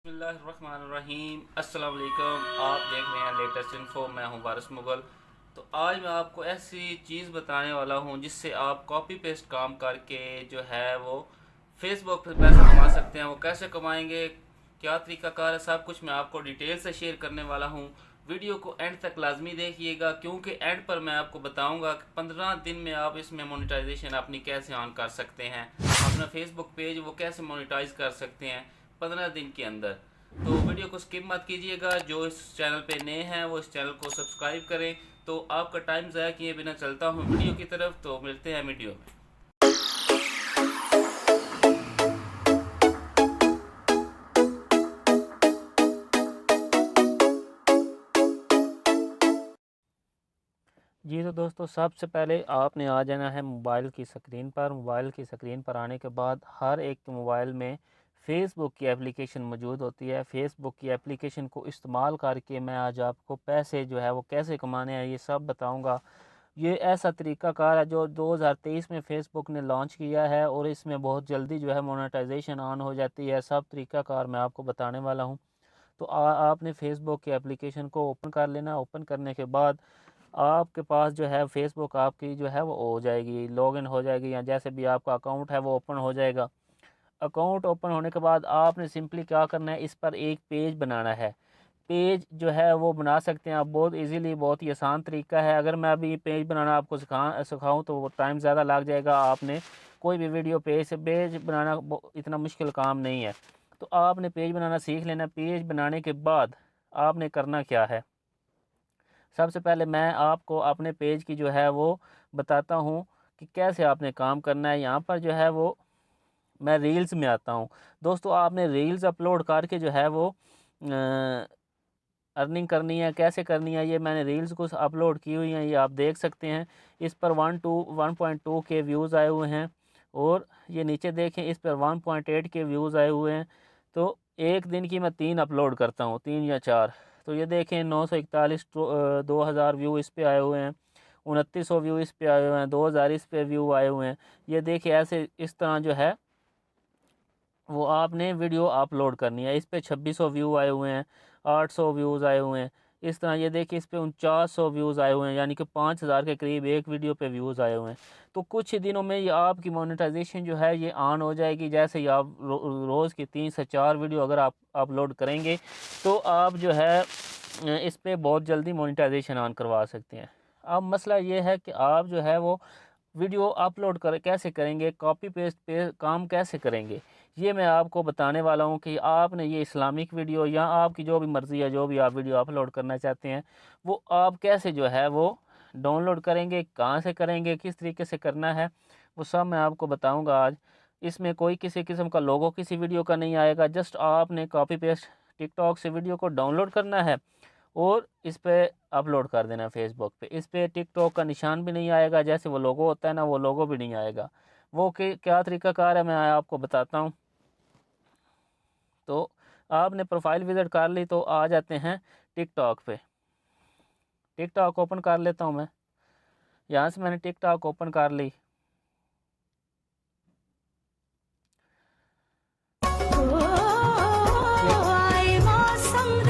बिस्मिल्लाहिर्रहमानिर्रहीम। अस्सलाम वालेकुम। आप देख रहे हैं लेटेस्ट इन्फो। मैं हूं वारिस मुगल। तो आज मैं आपको ऐसी चीज़ बताने वाला हूं जिससे आप कॉपी पेस्ट काम करके जो है वो फेसबुक पर पैसा कमा सकते हैं। वो कैसे कमाएंगे, क्या तरीकाकार है, सब कुछ मैं आपको डिटेल से शेयर करने वाला हूं। वीडियो को एंड तक लाजमी देखिएगा, क्योंकि एंड पर मैं आपको बताऊंगा कि 15 दिन में आप इसमें मोनेटाइजेशन अपनी कैसे ऑन कर सकते हैं। अपना फेसबुक पेज वो कैसे मोनेटाइज कर सकते हैं 15 दिन के अंदर। तो वीडियो को स्किप मत कीजिएगा। जो इस चैनल पे नए हैं वो इस चैनल को सब्सक्राइब करें। तो आपका टाइम ज़ाया किए बिना चलता हूँ वीडियो की तरफ। तो मिलते हैं वीडियो में। जी तो दोस्तों, सबसे पहले आपने आ जाना है मोबाइल की स्क्रीन पर। मोबाइल की स्क्रीन पर आने के बाद हर एक के मोबाइल में फ़ेसबुक की एप्लीकेशन मौजूद होती है। फ़ेसबुक की एप्लीकेशन को इस्तेमाल करके मैं आज आपको पैसे जो है वो कैसे कमाने हैं ये सब बताऊंगा। ये ऐसा तरीक़ाकार है जो 2023 में फ़ेसबुक ने लॉन्च किया है और इसमें बहुत जल्दी जो है मोनेटाइजेशन ऑन हो जाती है। सब तरीक़ाकार मैं आपको बताने वाला हूँ। तो आपने फ़ेसबुक की एप्लीकेशन को ओपन कर लेना। ओपन करने के बाद आपके पास जो है फ़ेसबुक आपकी जो है वो हो जाएगी, लॉगिन हो जाएगी, या जैसे भी आपका अकाउंट है वो ओपन हो जाएगा। अकाउंट ओपन होने के बाद आपने सिंपली क्या करना है, इस पर एक पेज बनाना है। पेज जो है वो बना सकते हैं आप बहुत इजीली, बहुत ही आसान तरीका है। अगर मैं अभी पेज बनाना आपको सिखाऊं तो वो टाइम ज़्यादा लग जाएगा। आपने कोई भी वीडियो पेज से पेज बनाना इतना मुश्किल काम नहीं है। तो आपने पेज बनाना सीख लेना। पेज बनाने के बाद आपने करना क्या है, सबसे पहले मैं आपको अपने पेज की जो है वो बताता हूँ कि कैसे आपने काम करना है। यहाँ पर जो है वो मैं रील्स में आता हूँ। दोस्तों, आपने रील्स अपलोड करके जो है वो अर्निंग करनी है। कैसे करनी है, ये मैंने रील्स कुछ अपलोड की हुई हैं, ये आप देख सकते हैं। इस पर 1.2 के व्यूज़ आए हुए हैं और ये नीचे देखें, इस पर 1.8 के व्यूज़ आए हुए हैं। तो एक दिन की मैं 3 अपलोड करता हूँ, 3 या 4। तो ये देखें 941 2000 व्यू इस पे आए हुए हैं, 2900 व्यू इस पे आए हुए हैं, 2000 इस पे व्यू आए हुए हैं। ये देखिए ऐसे इस तरह जो है वो आपने वीडियो अपलोड करनी है। इस पे 2600 व्यू आए हुए हैं, 800 व्यूज़ आए हुए हैं। इस तरह ये देखिए इस पे 4900 व्यूज़ आए हुए हैं, यानी कि 5000 के करीब एक वीडियो पे व्यूज़ आए हुए हैं। तो कुछ ही दिनों में ये आपकी मोनेटाइजेशन जो है ये ऑन हो जाएगी। जैसे ही आप रोज़ की 3 से 4 वीडियो अगर आप अपलोड करेंगे तो आप जो है इस पे बहुत जल्दी मोनेटाइजेशन ऑन करवा सकते हैं। अब मसला ये है कि आप जो है वो वीडियो अपलोड कैसे करेंगे, कॉपी पेस्ट पे काम कैसे करेंगे, ये मैं आपको बताने वाला हूँ। कि आपने ये इस्लामिक वीडियो या आपकी जो भी मर्ज़ी है, जो भी आप वीडियो अपलोड करना चाहते हैं, वो आप कैसे जो है वो डाउनलोड करेंगे, कहाँ से करेंगे, किस तरीके से करना है, वो सब मैं आपको बताऊँगा आज। इसमें कोई किसी किस्म का लोगो किसी वीडियो का नहीं आएगा। जस्ट आपने कॉपी पेस्ट टिकटॉक से वीडियो को डाउनलोड करना है और इस पे अपलोड कर देना है फेसबुक पे। इस पे टिकटॉक का निशान भी नहीं आएगा, जैसे वो लोगो होता है ना, वो लोगो भी नहीं आएगा। वो क्या तरीकाकार है मैं आपको बताता हूँ। तो आपने प्रोफाइल विज़िट कर ली तो आ जाते हैं टिकटॉक पे। टिकटॉक ओपन कर लेता हूँ मैं। यहाँ से मैंने टिकटॉक ओपन कर ली। ये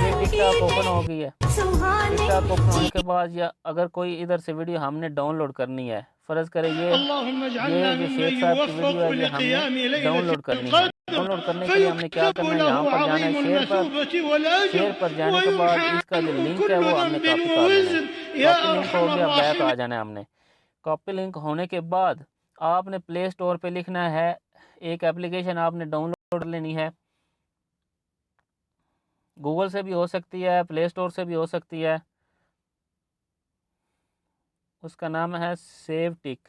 ये टिकटॉक ओपन हो गई है। टिकटॉक ओपन होने के बाद या अगर कोई इधर से वीडियो हमने डाउनलोड करनी है, फ़र्ज़ करें ये जो शेख साहब की वीडियो है ये हमने डाउनलोड करनी है। डाउनलोड करने के लिए हमने क्या करना है, यहाँ पर जाना है शेयर पर। शेयर पर जाने के बाद इसका जो लिंक है वो हमने कॉपी कर लेना है। कॉपी लिंक हो गया, बैक आ जाना है हमने। कॉपी लिंक होने के बाद आपने प्ले स्टोर पे लिखना है, एक एप्लीकेशन आपने डाउनलोड लेनी है। गूगल से भी हो सकती है, प्ले स्टोर से भी हो सकती है। उसका नाम है सेवटिक।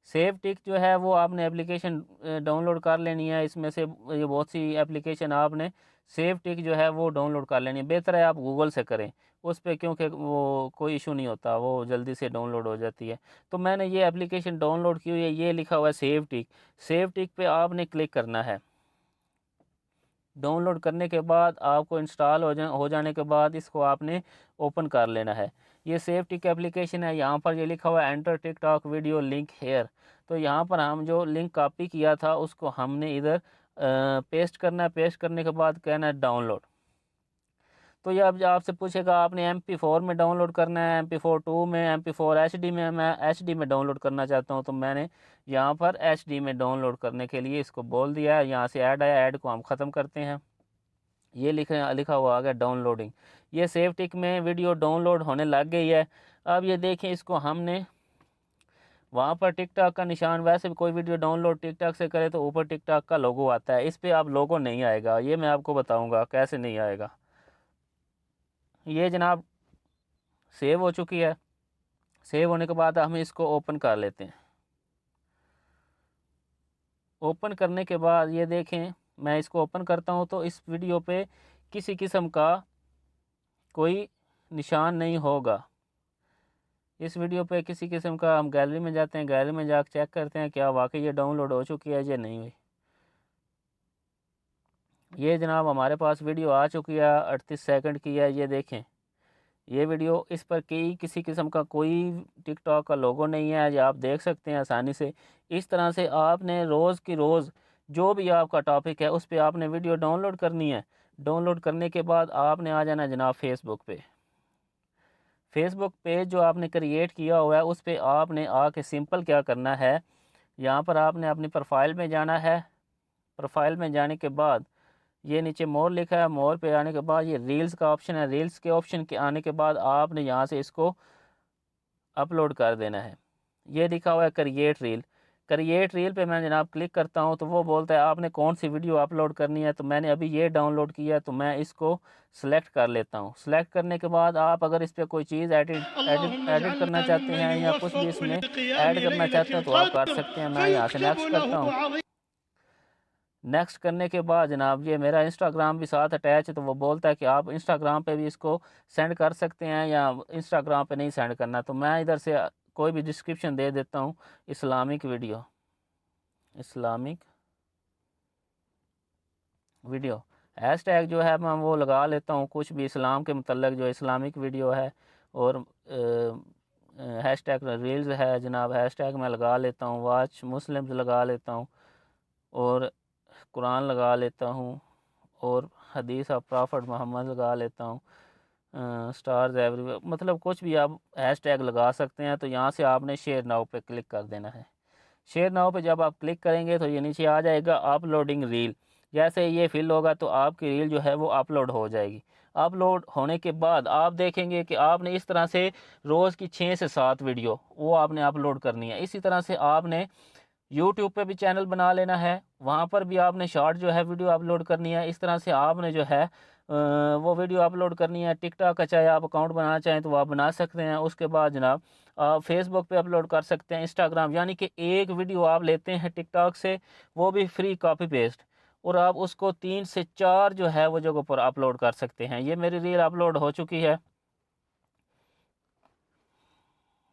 सेवटिक जो है वो आपने एप्लीकेशन डाउनलोड कर लेनी है। इसमें से ये बहुत सी एप्लीकेशन आपने सेवटिक जो है वो डाउनलोड कर लेनी है। बेहतर है आप गूगल से करें उस पर, क्योंकि वो कोई इशू नहीं होता, वो जल्दी से डाउनलोड हो जाती है। तो मैंने ये एप्लीकेशन डाउनलोड की हुई है, ये लिखा हुआ है सेवटिक। सेवटिक पे आपने क्लिक करना है। डाउनलोड करने के बाद आपको इंस्टॉल हो जाने के बाद इसको आपने ओपन कर लेना है। ये सेवटिक एप्लीकेशन है। यहाँ पर ये लिखा हुआ है enter TikTok video link here. तो यहाँ पर हम जो लिंक कॉपी किया था उसको हमने इधर पेस्ट करना है। पेस्ट करने के बाद कहना है डाउनलोड। तो ये अब आपसे पूछेगा आपने MP4 में डाउनलोड करना है, MP4 2 में, MP4 HD में। मैं HD में डाउनलोड करना चाहता हूँ, तो मैंने यहाँ पर HD में डाउनलोड करने के लिए इसको बोल दिया है। यहाँ से ऐड आया, ऐड को हम ख़त्म करते हैं। ये लिखा हुआ आ गया डाउनलोडिंग। ये सेव टिक में वीडियो डाउनलोड होने लग गई है। अब ये देखें, इसको हमने वहाँ पर टिकटॉक का निशान, वैसे भी कोई वीडियो डाउनलोड टिकटॉक से करे तो ऊपर टिकटॉक का लोगो आता है। इस पर अब लोगो नहीं आएगा, ये मैं आपको बताऊँगा कैसे नहीं आएगा। ये जनाब सेव हो चुकी है। सेव होने के बाद हम इसको ओपन कर लेते हैं। ओपन करने के बाद ये देखें, मैं इसको ओपन करता हूँ तो इस वीडियो पे किसी किस्म का कोई निशान नहीं होगा। इस वीडियो पे किसी किस्म का, हम गैलरी में जाते हैं, गैलरी में जाकर चेक करते हैं क्या वाकई ये डाउनलोड हो चुकी है या नहीं हुई। ये जनाब हमारे पास वीडियो आ चुकी है, 38 सेकंड की है। ये देखें, ये वीडियो, इस पर किसी किस्म का कोई टिकटॉक का लोगो नहीं है, ये आप देख सकते हैं आसानी से। इस तरह से आपने रोज़ की रोज़ जो भी आपका टॉपिक है उस पर आपने वीडियो डाउनलोड करनी है। डाउनलोड करने के बाद आपने आ जाना जनाब फेसबुक पे। फेसबुक पेज जो आपने क्रिएट किया हुआ है उस पर आपने आके सिंपल क्या करना है, यहाँ पर आपने अपनी प्रोफाइल में जाना है। प्रोफाइल में जाने के बाद ये नीचे मोर लिखा है, मोर पे आने के बाद ये रील्स का ऑप्शन है। रील्स के ऑप्शन के आने के बाद आपने यहाँ से इसको अपलोड कर देना है। ये लिखा हुआ है क्रिएट रील। क्रिएट रील पे मैं जनाब क्लिक करता हूँ तो वो बोलता है आपने कौन सी वीडियो अपलोड करनी है। तो मैंने अभी ये डाउनलोड किया, तो मैं इसको सेलेक्ट कर लेता हूँ। सेलेक्ट करने के बाद आप अगर इस पर कोई चीज़ एडिट करना चाहते हैं या कुछ भी इसमें ऐड करना चाहते हैं तो आप कर सकते हैं। मैं यहाँ से नेक्स्ट करता हूँ। नेक्स्ट करने के बाद जनाब ये मेरा इंस्टाग्राम भी साथ अटैच है, तो वो बोलता है कि आप इंस्टाग्राम पे भी इसको सेंड कर सकते हैं या इंस्टाग्राम पे नहीं सेंड करना। तो मैं इधर से कोई भी डिस्क्रिप्शन दे देता हूँ, इस्लामिक वीडियो हैशटैग जो है मैं वो लगा लेता हूँ, कुछ भी इस्लाम के मतलब जो इस्लामिक वीडियो है। और हैशटैग रील्स है जनाब, हैशटैग मैं लगा लेता हूँ, वाच मुस्लिम्स लगा लेता हूँ, और कुरान लगा लेता हूँ, और हदीस ऑफ प्रॉफिट मोहम्मद लगा लेता हूँ, स्टार्स एवरीवेयर, मतलब कुछ भी आप हैशटैग लगा सकते हैं। तो यहाँ से आपने शेयर नाउ पे क्लिक कर देना है। शेयर नाउ पे जब आप क्लिक करेंगे तो ये नीचे आ जाएगा अपलोडिंग रील। जैसे ये फिल होगा तो आपकी रील जो है वो अपलोड हो जाएगी। अपलोड होने के बाद आप देखेंगे कि आपने इस तरह से रोज़ की 6 से 7 वीडियो वो आपने अपलोड करनी है। इसी तरह से आपने यूट्यूब पे भी चैनल बना लेना है, वहाँ पर भी आपने शॉर्ट जो है वीडियो अपलोड करनी है। इस तरह से आपने जो है वो वीडियो अपलोड करनी है। टिकटॉक का चाहे आप अकाउंट बनाना चाहें तो आप बना सकते हैं। उसके बाद जनाब आप फेसबुक पे अपलोड कर सकते हैं, इंस्टाग्राम, यानी कि एक वीडियो आप लेते हैं टिकटॉक से, वो भी फ्री कॉपी पेस्ट, और आप उसको 3 से 4 जो है वो जगह पर अपलोड कर सकते हैं। ये मेरी रील अपलोड हो चुकी है,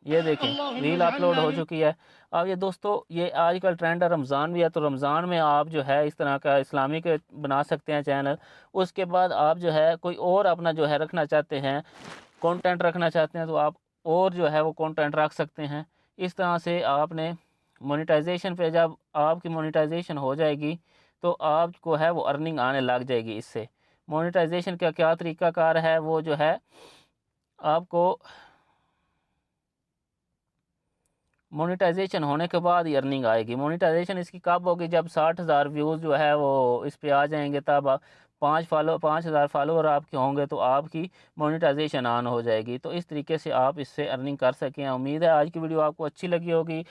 ये देखें रील अपलोड हो चुकी है। अब ये दोस्तों ये आजकल ट्रेंड है, रमज़ान भी है, तो रमज़ान में आप जो है इस तरह का इस्लामिक बना सकते हैं चैनल। उसके बाद आप जो है कोई और अपना जो है रखना चाहते हैं, कंटेंट रखना चाहते हैं, तो आप और जो है वो कंटेंट रख सकते हैं। इस तरह से आपने मोनेटाइजेशन पे, जब आपकी मोनेटाइजेशन हो जाएगी तो आपको है वो अर्निंग आने लग जाएगी इससे। मोनेटाइजेशन का क्या तरीक़ाकार है, वो जो है आपको मोनेटाइजेशन होने के बाद ही अर्निंग आएगी। मोनेटाइजेशन इसकी कब होगी, जब 60,000 व्यूज़ जो है वो इस पे आ जाएंगे, तब 5,000 फॉलोअर आपके होंगे तो आपकी मोनेटाइजेशन ऑन हो जाएगी। तो इस तरीके से आप इससे अर्निंग कर सकें। उम्मीद है आज की वीडियो आपको अच्छी लगी होगी।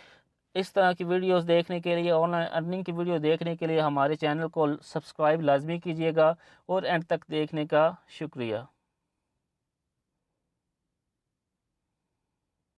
इस तरह की वीडियोस देखने के लिए, ऑनलाइन अर्निंग की वीडियो देखने के लिए हमारे चैनल को सब्सक्राइब लाजमी कीजिएगा, और एंड तक देखने का शुक्रिया।